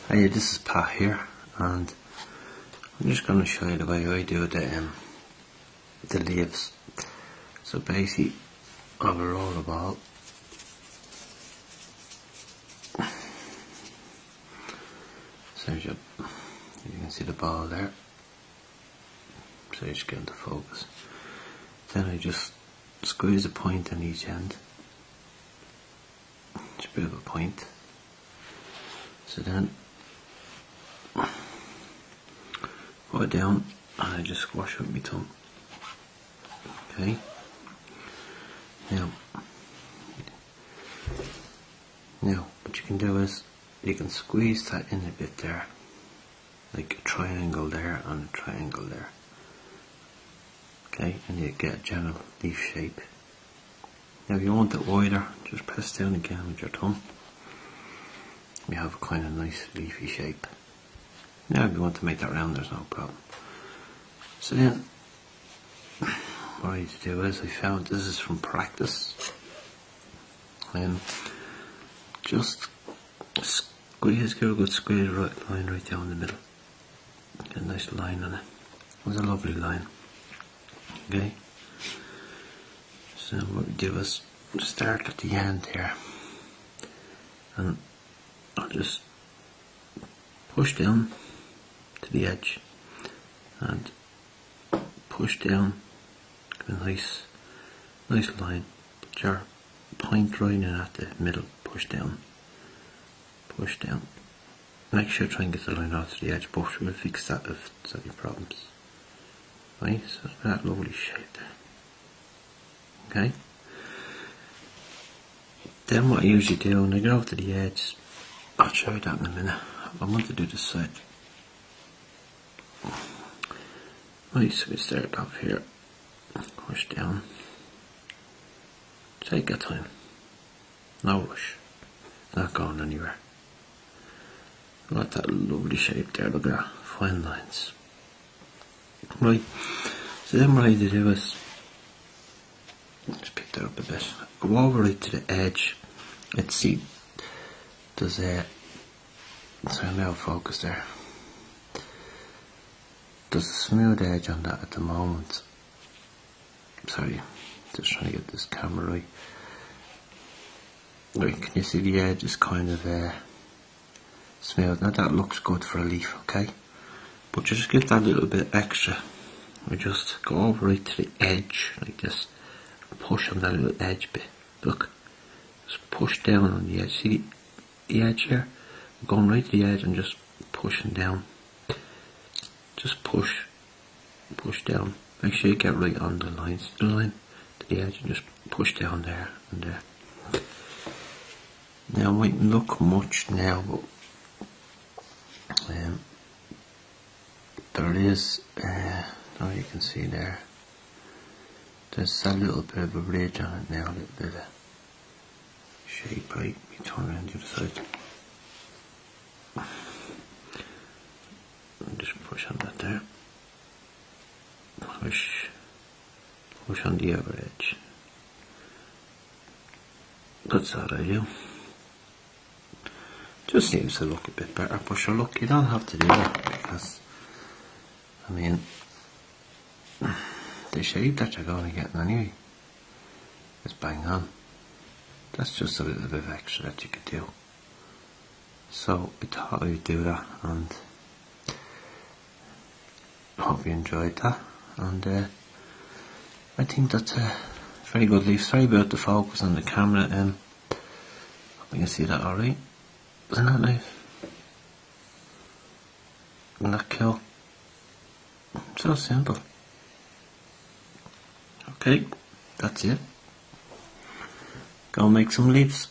Hey, this is Pat here, and I'm just going to show you the way I do the leaves. So basically, I will roll the ball. So you can see the ball there. So you just get into focus. Then I just squeeze a point on each end. Just a bit of a point. So then put it down and I just squash with my tongue. Okay. Now what you can do is you can squeeze that in a bit there, like a triangle there and a triangle there. Okay, and you get a general leaf shape. Now if you want it wider, just press down again with your thumb. You have a kind of nice leafy shape. Now if you want to make that round, there's no problem. So then what I need to do is, I found this is from practice, and just squeeze, give a good squeeze line right down the middle. Get a nice line on it. It was a lovely line. Okay. So what we do is start at the end here, and I'll just push down to the edge and push down. Give a nice line. Put your point right in at the middle. Push down. Push down. Make sure try and get the line out to the edge, but we'll fix that if there's any problems. Right, so that lovely shape there. Okay. Then what I usually do when I get over to the edge, I'll show you that in a minute. I want to do this side. Right, so we start off here. Push down. Take your time. No rush. Not going anywhere. Got that lovely shape there, look at that. Fine lines. Right, so then what I need to do is just pick that up a bit. Go over right to the edge. Let's see. There's a sorry, now focus there. There's a smooth edge on that at the moment. Sorry, just trying to get this camera right. Right, can you see the edge is kind of smooth? Now that looks good for a leaf, okay? But just get that little bit extra. We just go over right to the edge like this. Push on that little edge bit. Look, just push down on the edge. See the edge here? I'm going right to the edge and just pushing down. Just push down. Make sure you get right on the line to the edge and just push down there and there. Now it mightn't look much now, but there is, now you can see there, there's a little bit of a ridge on it now, a little bit of shape, right? You turn around the other side. And just push on that there. Push on the other edge. That's what I do. Just seems to look a bit better, but sure, look, you don't have to do that because, I mean, the shape that you're going to get anyway is bang on. That's just a little bit of extra that you could do. So I thought I'd do that, and I hope you enjoyed that. And I think that's a very good leaf. Sorry about the focus on the camera, hope you can see that alright. Isn't that nice? Isn't that cool? So simple. Okay, that's it. Go make some leaves.